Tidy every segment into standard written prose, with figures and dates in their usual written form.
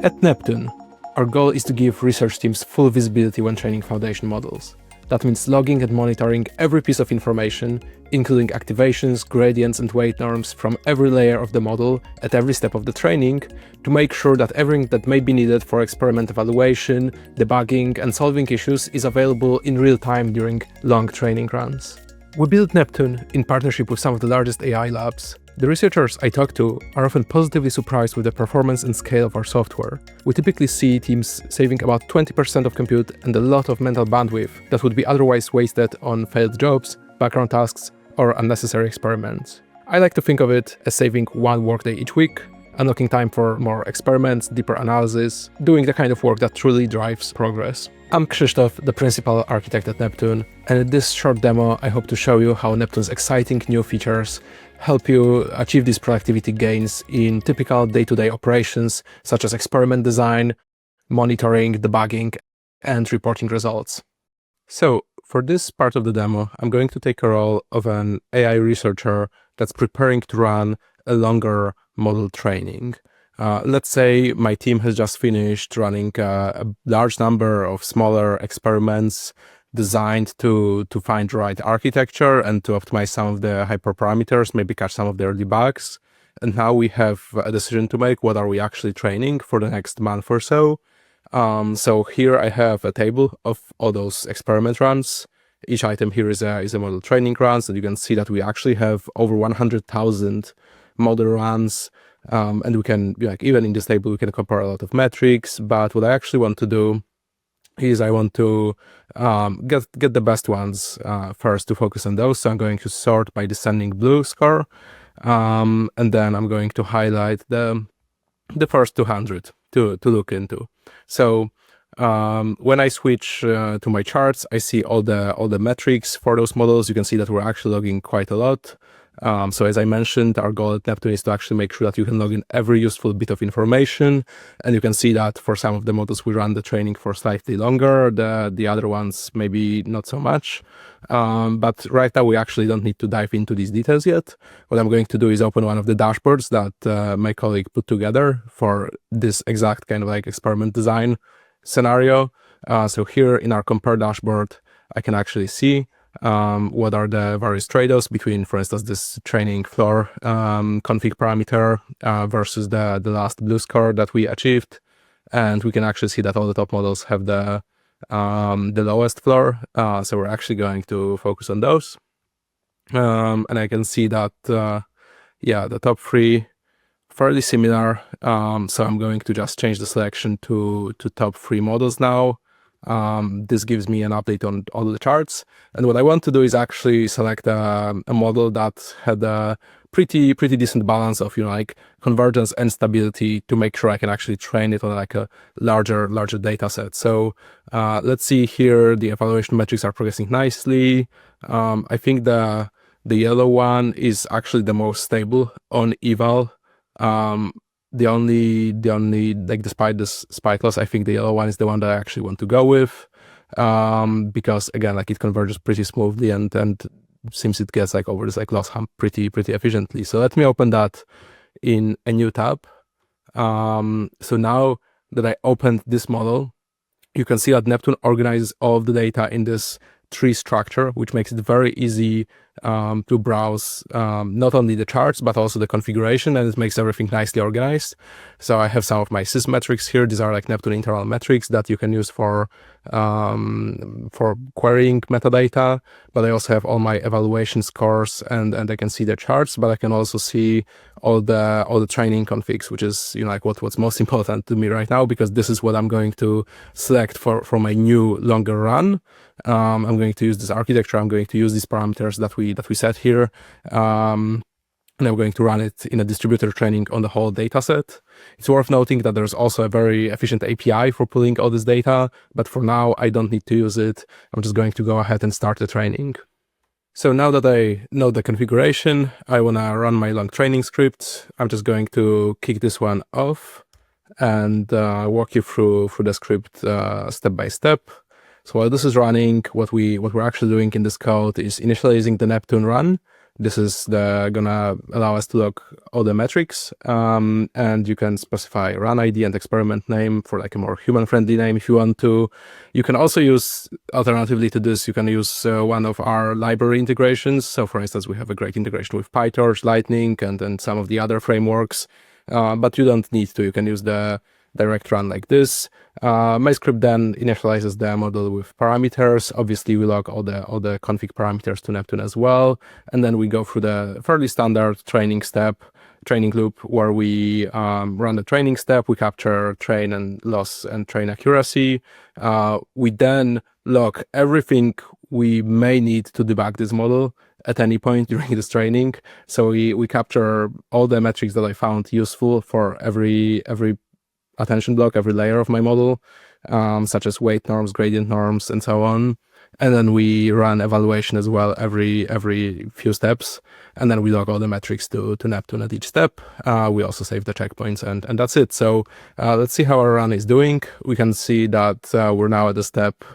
At Neptune, our goal is to give research teams full visibility when training foundation models. That means logging and monitoring every piece of information, including activations, gradients, and weight norms from every layer of the model at every step of the training, to make sure that everything that may be needed for experiment evaluation, debugging, and solving issues is available in real time during long training runs. We built Neptune in partnership with some of the largest AI labs. The researchers I talk to are often positively surprised with the performance and scale of our software. We typically see teams saving about 20% of compute and a lot of mental bandwidth that would be otherwise wasted on failed jobs, background tasks, or unnecessary experiments. I like to think of it as saving one workday each week, unlocking time for more experiments, deeper analysis, doing the kind of work that truly drives progress. I'm Krzysztof, the principal architect at Neptune, and in this short demo I hope to show you how Neptune's exciting new features help you achieve these productivity gains in typical day-to-day operations such as experiment design, monitoring, debugging, and reporting results. So for this part of the demo, I'm going to take a role of an AI researcher that's preparing to run a longer model training. Let's say my team has just finished running a large number of smaller experiments designed to find the right architecture and to optimize some of the hyperparameters, maybe catch some of their debugs. And now we have a decision to make. What are we actually training for the next month or so? So here I have a table of all those experiment runs. Each item here is a model training runs, and you can see that we actually have over 100,000 model runs. And we can, even in this table, we can compare a lot of metrics. But what I actually want to do is I want to get the best ones first, to focus on those. So I'm going to sort by descending blue score, and then I'm going to highlight the first 200 to look into. So when I switch to my charts, I see all the metrics for those models. You can see that we're actually logging quite a lot. So as I mentioned, our goal at Neptune is to actually make sure that you can log in every useful bit of information. And you can see that for some of the models, we run the training for slightly longer. The other ones, maybe not so much. But right now, we actually don't need to dive into these details yet. What I'm going to do is open one of the dashboards that my colleague put together for this exact kind of like experiment design scenario. So here in our compare dashboard, I can actually see what are the various trade-offs between, for instance, this training floor config parameter versus the last blue score that we achieved. And we can actually see that all the top models have the lowest floor. So we're actually going to focus on those. And I can see that, the top three fairly similar. So I'm going to just change the selection to top three models now. This gives me an update on all the charts. And what I want to do is actually select a model that had a pretty decent balance of, like convergence and stability, to make sure I can actually train it on like a larger data set. So let's see here, the evaluation metrics are progressing nicely. I think the yellow one is actually the most stable on eval. The only like, despite this spike loss, I think the yellow one is the one that I actually want to go with, because again, like, it converges pretty smoothly and seems it gets like over this like loss hump pretty efficiently. So let me open that in a new tab. So now that I opened this model, you can see that Neptune organizes all of the data in this tree structure, which makes it very easy to browse not only the charts but also the configuration, and it makes everything nicely organized. So I have some of my sys metrics here. These are like Neptune internal metrics that you can use for querying metadata, but I also have all my evaluation scores, and I can see the charts, but I can also see all the training configs, which is like what's most important to me right now, because this is what I'm going to select for my new longer run. I'm going to use this architecture. I'm going to use these parameters that we set here, and I'm going to run it in a distributed training on the whole data set. It's worth noting that there's also a very efficient API for pulling all this data, but for now I don't need to use it. I'm just going to go ahead and start the training. So now that I know the configuration, I want to run my long training script. I'm just going to kick this one off and walk you through the script step by step. So while this is running, what we're actually doing in this code is initializing the Neptune run This is gonna allow us to log all the metrics, and you can specify run ID and experiment name for like a more human-friendly name if you want to. You can also use, alternatively to this, you can use one of our library integrations. So for instance, we have a great integration with PyTorch, Lightning, and some of the other frameworks, but you don't need to. You can use the direct run like this. My script then initializes the model with parameters. Obviously, we log all the config parameters to Neptune as well, and then we go through the fairly standard training loop where we run the training step. We capture train and loss and train accuracy. We then log everything we may need to debug this model at any point during this training. So we capture all the metrics that I found useful for every attention block, every layer of my model, such as weight norms, gradient norms, and so on. And then we run evaluation as well every few steps. And then we log all the metrics to Neptune at each step. We also save the checkpoints, and that's it. So let's see how our run is doing. We can see that we're now at the step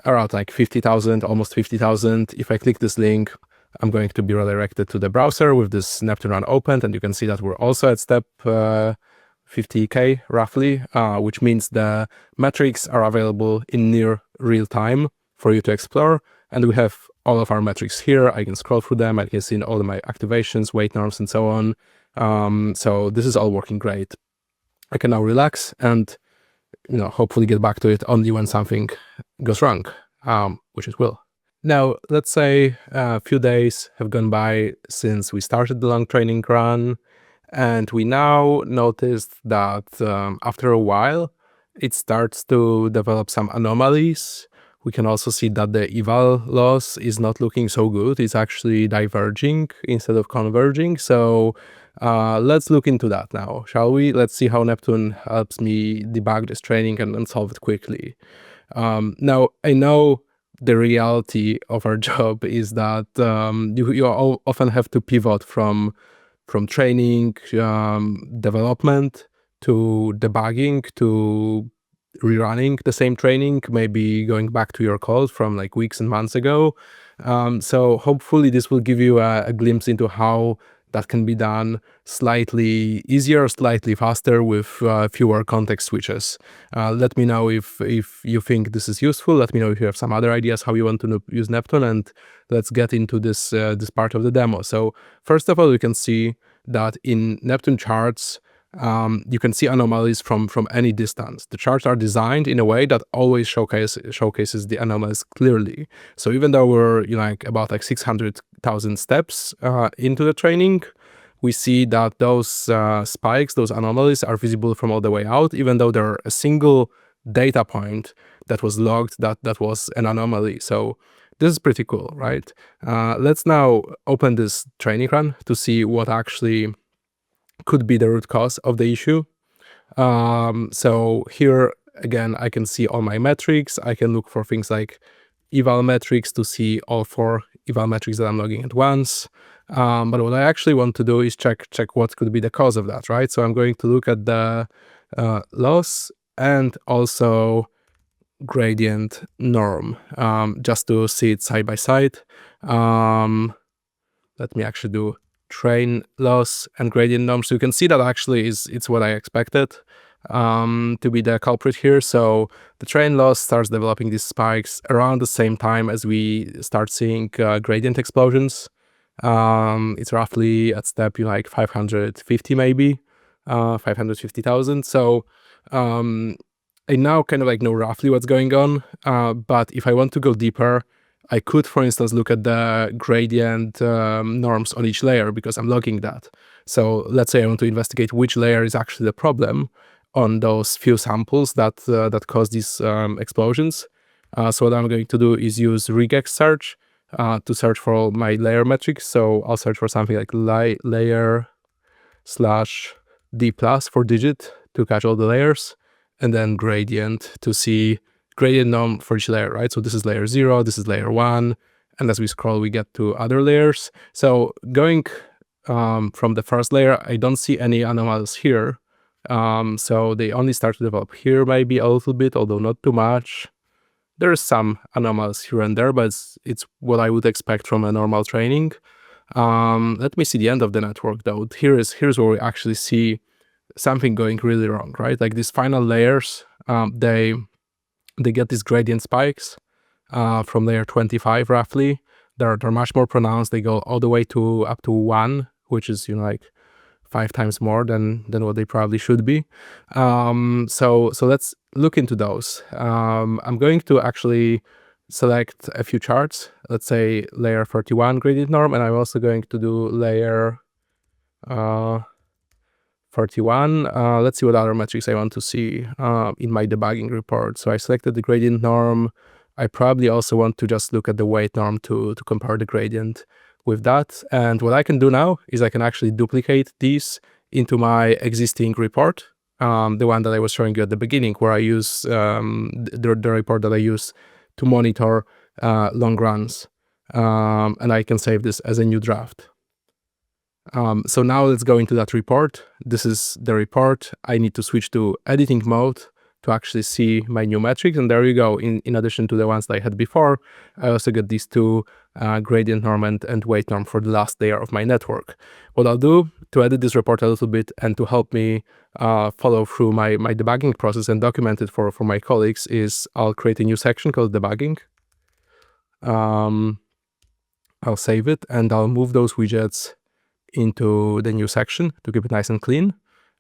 around like 50,000, almost 50,000. If I click this link, I'm going to be redirected to the browser with this Neptune run opened, and you can see that we're also at step 50K roughly, which means the metrics are available in near real time for you to explore. And we have all of our metrics here. I can scroll through them. I can see all of my activations, weight norms, and so on. So this is all working great. I can now relax and hopefully get back to it only when something goes wrong, which it will. Now, let's say a few days have gone by since we started the long training run. And we now noticed that after a while, it starts to develop some anomalies. We can also see that the eval loss is not looking so good. It's actually diverging instead of converging. So let's look into that now, shall we? Let's see how Neptune helps me debug this training and solve it quickly. Now, I know the reality of our job is that you often have to pivot from training, development, to debugging, to rerunning the same training, maybe going back to your code from like weeks and months ago. So hopefully this will give you a glimpse into how that can be done slightly easier, slightly faster with fewer context switches. Let me know if you think this is useful. Let me know if you have some other ideas how you want to use Neptune, and let's get into this part of the demo. So first of all, you can see that in Neptune charts, you can see anomalies from any distance. The charts are designed in a way that always showcases the anomalies clearly. So even though we're about 600,000 steps into the training, we see that those spikes, those anomalies, are visible from all the way out, even though there are a single data point that was logged that was an anomaly. So this is pretty cool, right? Let's now open this training run to see what actually could be the root cause of the issue. So here, again, I can see all my metrics. I can look for things like eval metrics to see all 4 eval metrics that I'm logging at once. But what I actually want to do is check what could be the cause of that, right? So I'm going to look at the loss and also gradient norm, just to see it side by side. Let me actually do train loss and gradient norm. So you can see that actually it's what I expected to be the culprit here. So the train loss starts developing these spikes around the same time as we start seeing gradient explosions. It's roughly at step 550 maybe, 550,000. So I now kind of know roughly what's going on, but if I want to go deeper, I could, for instance, look at the gradient norms on each layer because I'm logging that. So let's say I want to investigate which layer is actually the problem on those few samples that cause these explosions. So what I'm going to do is use regex search to search for all my layer metrics. So I'll search for something like layer /d+ for digit to catch all the layers, and then gradient to see gradient norm for each layer, right? So this is layer 0, this is layer 1, and as we scroll, we get to other layers. So going from the first layer, I don't see any anomalies here. So they only start to develop here maybe a little bit, although not too much. There's some anomalies here and there, but it's what I would expect from a normal training. Let me see the end of the network though. Here's where we actually see something going really wrong, right? Like these final layers, they get these gradient spikes from layer 25 roughly. They're much more pronounced. They go all the way to up to 1, which is, you know, like 5 times more than what they probably should be. So let's look into those. I'm going to actually select a few charts. Let's say layer 31 gradient norm, and I'm also going to do layer 31. Let's see what other metrics I want to see in my debugging report. So I selected the gradient norm. I probably also want to just look at the weight norm to compare the gradient with that. And what I can do now is I can actually duplicate these into my existing report, the one that I was showing you at the beginning, where I use the report that I use to monitor long runs. And I can save this as a new draft. So now let's go into that report. This is the report. I need to switch to editing mode to actually see my new metrics. And there you go. In addition to the ones that I had before, I also get these two gradient norm and weight norm for the last layer of my network. What I'll do to edit this report a little bit and to help me follow through my debugging process and document it for my colleagues is I'll create a new section called debugging. I'll save it and I'll move those widgets into the new section to keep it nice and clean.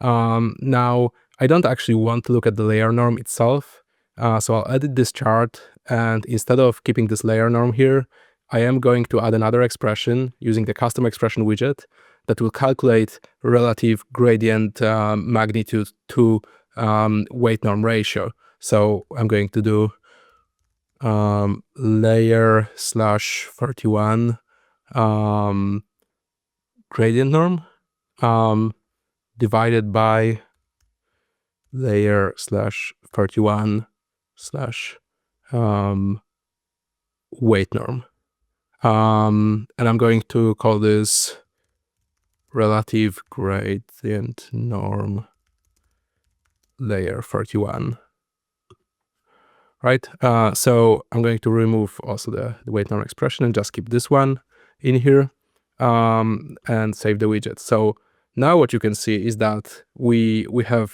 Now, I don't actually want to look at the layer norm itself, so I'll edit this chart, and instead of keeping this layer norm here, I am going to add another expression using the custom expression widget that will calculate relative gradient magnitude to weight norm ratio. So I'm going to do layer / 31 gradient norm divided by layer / 31 / weight norm. And I'm going to call this relative gradient norm layer 31. Right? So I'm going to remove also the weight norm expression and just keep this one in here. And save the widget. So now what you can see is that we have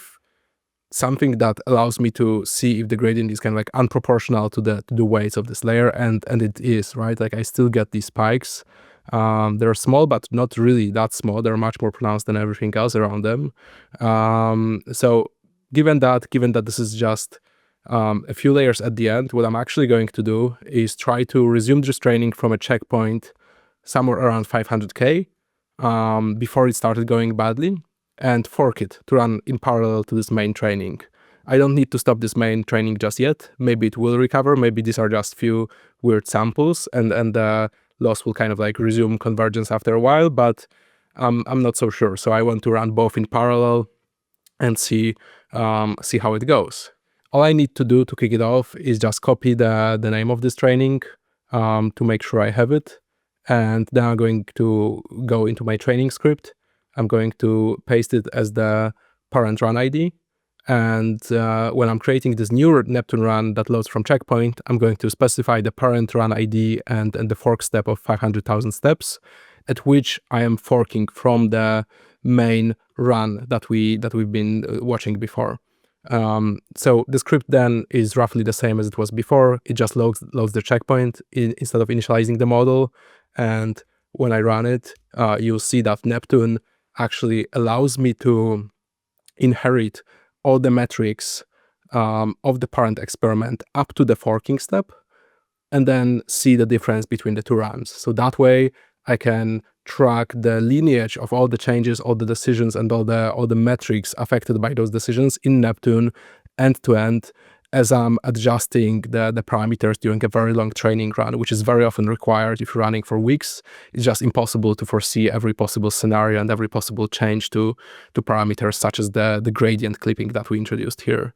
something that allows me to see if the gradient is kind of like unproportional to the weights of this layer, and it is, right? Like I still get these spikes. They're small, but not really that small. They're much more pronounced than everything else around them. So given that this is just a few layers at the end, what I'm actually going to do is try to resume this training from a checkpoint somewhere around 500K before it started going badly, and fork it to run in parallel to this main training. I don't need to stop this main training just yet. Maybe it will recover. Maybe these are just few weird samples and the loss will kind of like resume convergence after a while, but I'm not so sure. So I want to run both in parallel and see how it goes. All I need to do to kick it off is just copy the name of this training to make sure I have it. And then I'm going to go into my training script. I'm going to paste it as the parent run ID. And when I'm creating this new Neptune run that loads from checkpoint, I'm going to specify the parent run ID and the fork step of 500,000 steps, at which I am forking from the main run that we've been watching before. So the script then is roughly the same as it was before. It just loads the checkpoint instead of initializing the model. And when I run it, you'll see that Neptune actually allows me to inherit all the metrics of the parent experiment up to the forking step, and then see the difference between the two runs. So that way I can track the lineage of all the changes, all the decisions, and all the metrics affected by those decisions in Neptune end to end, as I'm adjusting the parameters during a very long training run, which is very often required if you're running for weeks. It's just impossible to foresee every possible scenario and every possible change to parameters, such as the gradient clipping that we introduced here.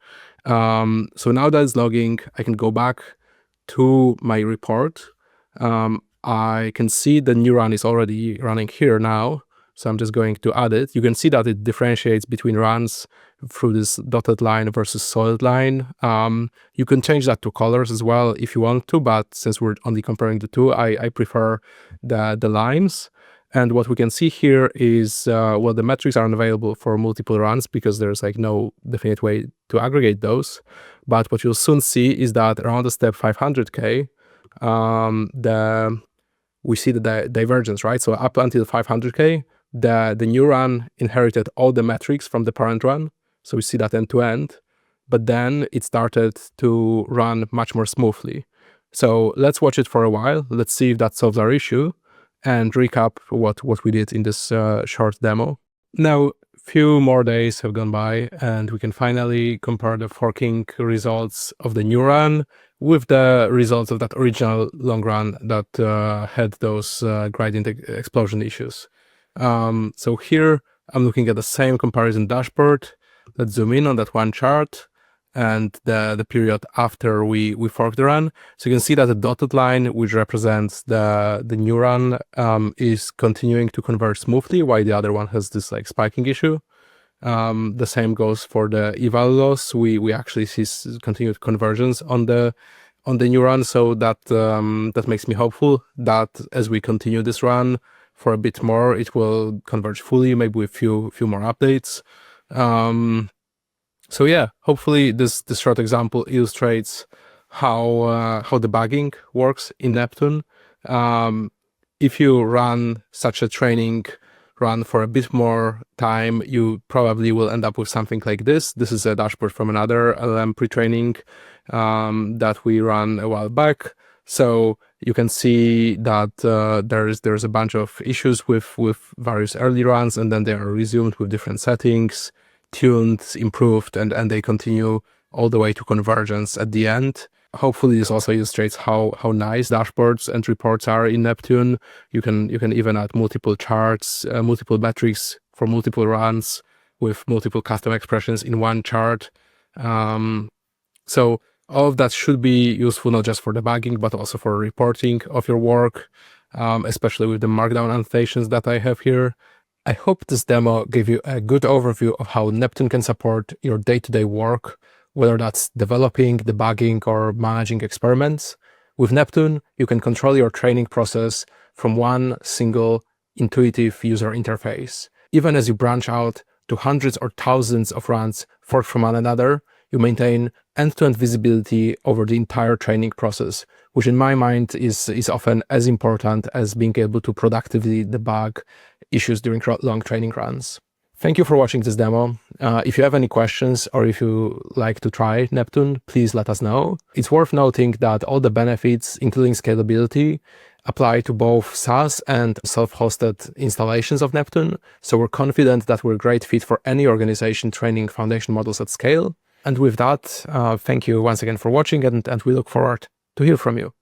So now that it's logging, I can go back to my report. I can see the new run is already running here now. So I'm just going to add it. You can see that it differentiates between runs through this dotted line versus solid line. You can change that to colors as well if you want to, but since we're only comparing the two, I prefer the lines. And what we can see here is, well, the metrics aren't available for multiple runs because there's like no definite way to aggregate those. But what you'll soon see is that around the step 500K, we see the divergence, right? So up until 500K, the new run inherited all the metrics from the parent run. So we see that end to end, but then it started to run much more smoothly. So let's watch it for a while. Let's see if that solves our issue and recap what we did in this short demo. Now, few more days have gone by and we can finally compare the forking results of the new run with the results of that original long run that had those gradient explosion issues. So here I'm looking at the same comparison dashboard. Let's zoom in on that one chart and the period after we forked the run. So you can see that the dotted line, which represents the new run, is continuing to converge smoothly, while the other one has this like spiking issue. The same goes for the eval loss. We actually see continued convergence on the new run, so that that makes me hopeful that as we continue this run for a bit more, it will converge fully, maybe with few more updates. So yeah, hopefully this short example illustrates how debugging works in Neptune. If you run such a training run for a bit more time, you probably will end up with something like this. This is a dashboard from another LLM pre-training that we ran a while back. So you can see that there's a bunch of issues with various early runs, and then they are resumed with different settings, tuned, improved, and they continue all the way to convergence at the end. Hopefully this also illustrates how nice dashboards and reports are in Neptune. You can even add multiple charts, multiple metrics for multiple runs with multiple custom expressions in one chart. So all of that should be useful not just for debugging, but also for reporting of your work, especially with the markdown annotations that I have here. I hope this demo gave you a good overview of how Neptune can support your day-to-day work, whether that's developing, debugging, or managing experiments. With Neptune, you can control your training process from one single intuitive user interface. Even as you branch out to hundreds or thousands of runs forked from one another, you maintain end-to-end visibility over the entire training process, which in my mind is often as important as being able to productively debug issues during long training runs. Thank you for watching this demo. If you have any questions or if you like to try Neptune, please let us know. It's worth noting that all the benefits, including scalability, apply to both SaaS and self-hosted installations of Neptune. So we're confident that we're a great fit for any organization training foundation models at scale. And with that, thank you once again for watching, and we look forward to hear from you.